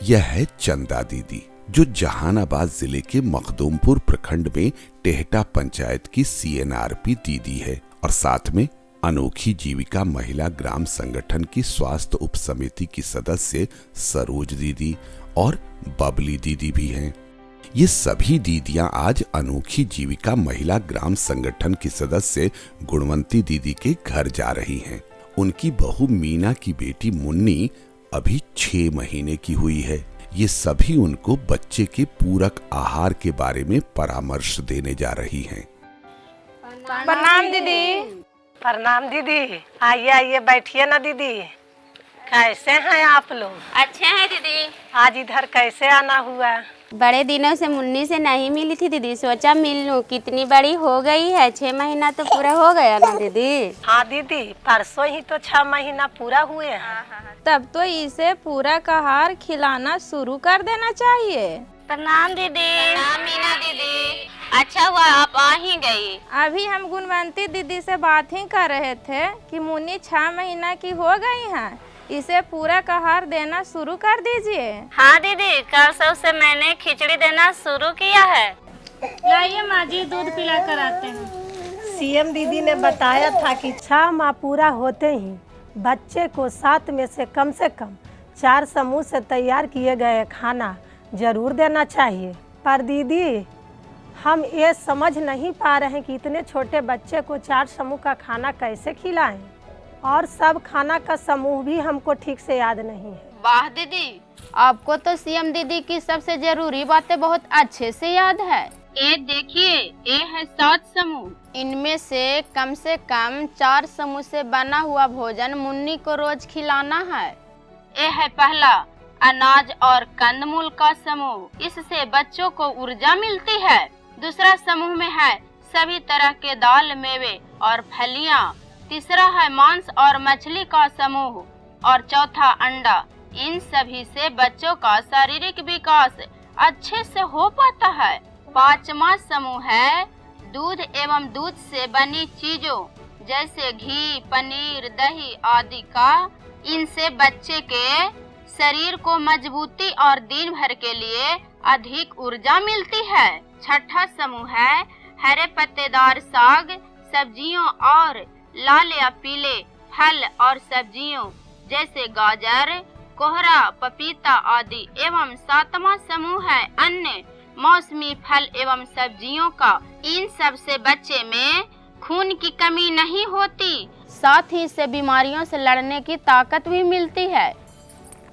यह है चंदा दीदी, जो जहानाबाद जिले के मखदूमपुर प्रखंड में टेहटा पंचायत की सीएनआरपी दीदी है और साथ में अनोखी जीविका महिला ग्राम संगठन की स्वास्थ्य उप समिति की सदस्य सरोज दीदी और बबली दीदी भी हैं। ये सभी दीदियां आज अनोखी जीविका महिला ग्राम संगठन की सदस्य गुणवंती दीदी के घर जा रही हैं। उनकी बहू मीना की बेटी मुन्नी अभी 6 महीने की हुई है। ये सभी उनको बच्चे के पूरक आहार के बारे में परामर्श देने जा रही हैं। प्रणाम दीदी। प्रणाम दीदी। आइए आइए बैठिए ना दीदी। कैसे हैं आप लोग? अच्छे हैं दीदी। आज इधर कैसे आना हुआ? बड़े दिनों से मुन्नी से नहीं मिली थी दीदी, सोचा मिल लूं। कितनी बड़ी हो गई है, 6 महीना तो पूरा हो गया ना दीदी। हाँ दीदी, परसों ही तो 6 महीना पूरा हुए हैं। तब तो इसे पूरा आहार खिलाना शुरू कर देना चाहिए। प्रणाम दीदी। प्रणाम मीना दीदी, अच्छा हुआ आप आ ही गई। अभी हम गुणवंती दीदी से बात ही कर रहे थे कि मुन्नी 6 महीना की हो गई है, इसे पूरा आहार देना शुरू कर दीजिए। हाँ दीदी, कल से मैंने खिचड़ी देना शुरू किया है। लाइए माँ जी, दूध पिला कर आते हैं। सीएम दीदी ने बताया था कि 6 माह पूरा होते ही बच्चे को 7 में से कम 4 समूह से तैयार किए गए खाना जरूर देना चाहिए। पर दीदी, हम ये समझ नहीं पा रहे हैं कि इतने छोटे बच्चे को 4 समूह का खाना कैसे खिलाएं, और सब खाना का समूह भी हमको ठीक से याद नहीं है। वाह दीदी, आपको तो सीएम दीदी की सबसे जरूरी बातें बहुत अच्छे से याद है। ये देखिए, ये है 7 समूह। इनमें से कम 4 समूह से बना हुआ भोजन मुन्नी को रोज खिलाना है। ये है पहला, अनाज और कंदमूल का समूह। इससे बच्चों को ऊर्जा मिलती है। दूसरा समूह में है सभी तरह के दाल, मेवे और फलियां। तीसरा है मांस और मछली का समूह और चौथा अंडा। इन सभी से बच्चों का शारीरिक विकास अच्छे से हो पाता है। 5वां समूह है दूध एवं दूध से बनी चीजों जैसे घी, पनीर, दही आदि का। इनसे बच्चे के शरीर को मजबूती और दिन भर के लिए अधिक ऊर्जा मिलती है। 6ठा समूह है हरे पत्तेदार साग, सब्जियों और लाल या पीले फल और सब्जियों जैसे गाजर, कोहरा, पपीता आदि। एवं 7वां समूह है अन्य मौसमी फल एवं सब्जियों का। इन सब से बच्चे में खून की कमी नहीं होती, साथ ही से बीमारियों से लड़ने की ताकत भी मिलती है।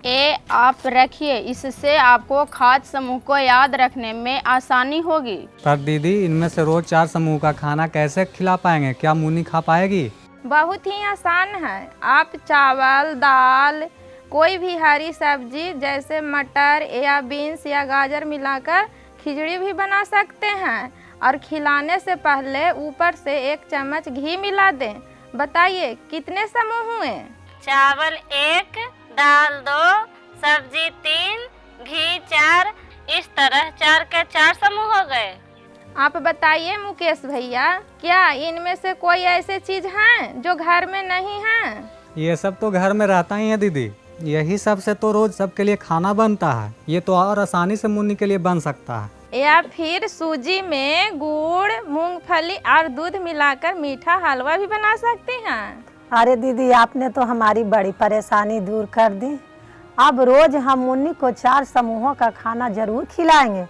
ये आप रखिए, इससे आपको खाद्य समूह को याद रखने में आसानी होगी। पर दीदी, इनमें से रोज 4 समूह का खाना कैसे खिला पाएंगे? क्या मुन्नी खा पाएगी? बहुत ही आसान है। आप चावल, दाल, कोई भी हरी सब्जी जैसे मटर या बीन्स या गाजर मिलाकर खिचड़ी भी बना सकते हैं और खिलाने से पहले ऊपर से 1 चम्मच घी मिला दें। बताइए कितने समूह हुए? चावल 1, दाल 2, सब्जी 3, घी 4। इस तरह 4 के 4 समूह हो गए। आप बताइए मुकेश भैया, क्या इनमें से कोई ऐसे चीज हैं जो घर में नहीं है? ये सब तो घर में रहता ही है दीदी। यही सब से तो रोज सबके लिए खाना बनता है। ये तो और आसानी से मुन्नी के लिए बन सकता है। या फिर सूजी में गुड़, मूंगफली और दूध मिलाकर मीठा हलवा भी बना सकते हैं। अरे दीदी, आपने तो हमारी बड़ी परेशानी दूर कर दी। अब रोज हम मुन्नी को 4 समूहों का खाना जरूर खिलाएंगे।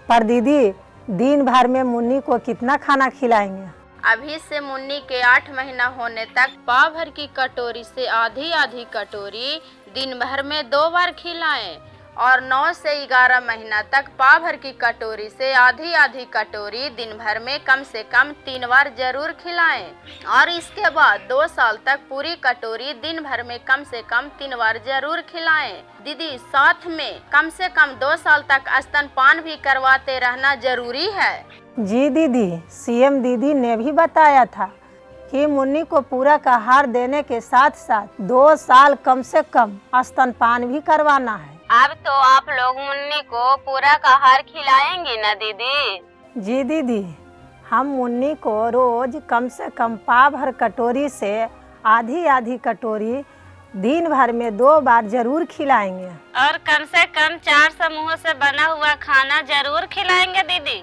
पर दीदी, दिन भर में मुन्नी को कितना खाना खिलाएंगे? अभी से मुन्नी के 8 महीना होने तक पाव भर की कटोरी से आधी कटोरी दिन भर में 2 बार खिलाएं और 9 से 11 महीना तक पाव भर की कटोरी से आधी कटोरी दिन भर में कम से कम 3 बार जरूर खिलाएं। और इसके बाद 2 साल तक पूरी कटोरी दिन भर में कम से कम 3 बार जरूर खिलाएं। दीदी, साथ में कम से कम 2 साल तक स्तनपान भी करवाते रहना जरूरी है। जी दीदी, सीएम दीदी ने भी बताया था कि मुन्नी को पूरा आहार देने के साथ साथ 2 साल कम से कम स्तनपान भी करवाना है। अब तो आप लोग मुन्नी को पूरा आहार खिलाएंगे ना दीदी? जी दीदी, हम मुन्नी को रोज कम से कम पाव भर कटोरी से आधी कटोरी दिन भर में 2 बार जरूर खिलाएंगे। और कम से कम 4 समूहों से बना हुआ खाना जरूर खिलाएंगे दीदी।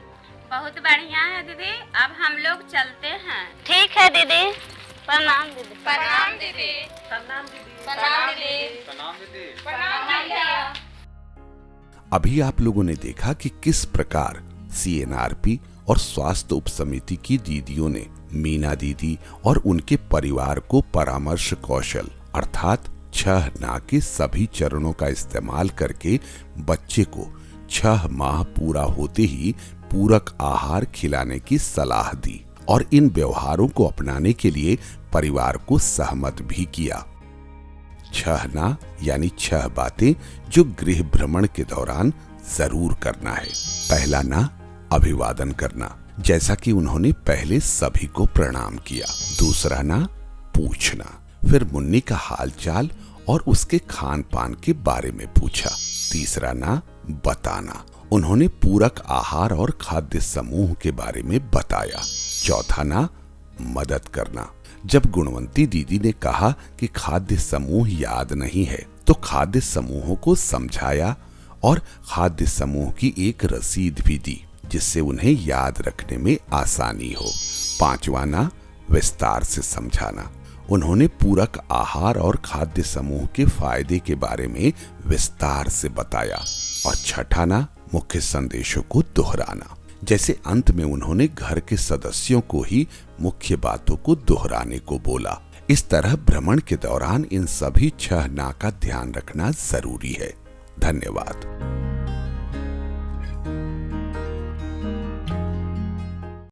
बहुत बढ़िया है दीदी, अब हम लोग चलते हैं। ठीक है दीदी, प्रणाम दीदी। प्रणाम दीदी। प्रणाम दीदी। प्रणाम दीदी। प्रणाम दीदी। प्रणाम दीदी। अभी आप लोगों ने देखा कि किस प्रकार सीएनआरपी और स्वास्थ्य उप समिति की दीदियों ने मीना दीदी और उनके परिवार को परामर्श कौशल अर्थात 6 ना के सभी चरणों का इस्तेमाल करके बच्चे को 6 माह पूरा होते ही पूरक आहार खिलाने की सलाह दी और इन व्यवहारों को अपनाने के लिए परिवार को सहमत भी किया। 6 ना यानी 6 बातें जो गृह भ्रमण के दौरान जरूर करना है। पहला ना, अभिवादन करना, जैसा कि उन्होंने पहले सभी को प्रणाम किया। दूसरा ना, पूछना, फिर मुन्नी का हालचाल और उसके खान पान के बारे में पूछा। तीसरा ना, बताना, उन्होंने पूरक आहार और खाद्य समूह के बारे में बताया। चौथा ना, मदद करना, जब गुणवंती दीदी ने कहा कि खाद्य समूह याद नहीं है तो खाद्य समूहों को समझाया और खाद्य समूह की एक रसीद भी दी जिससे उन्हें याद रखने में आसानी हो। 5वां ना, विस्तार से समझाना, उन्होंने पूरक आहार और खाद्य समूह के फायदे के बारे में विस्तार से बताया। और 6ठा ना, मुख्य संदेशों को दोहराना, जैसे अंत में उन्होंने घर के सदस्यों को ही मुख्य बातों को दोहराने को बोला। इस तरह भ्रमण के दौरान इन सभी 6 ना का ध्यान रखना जरूरी है। धन्यवाद।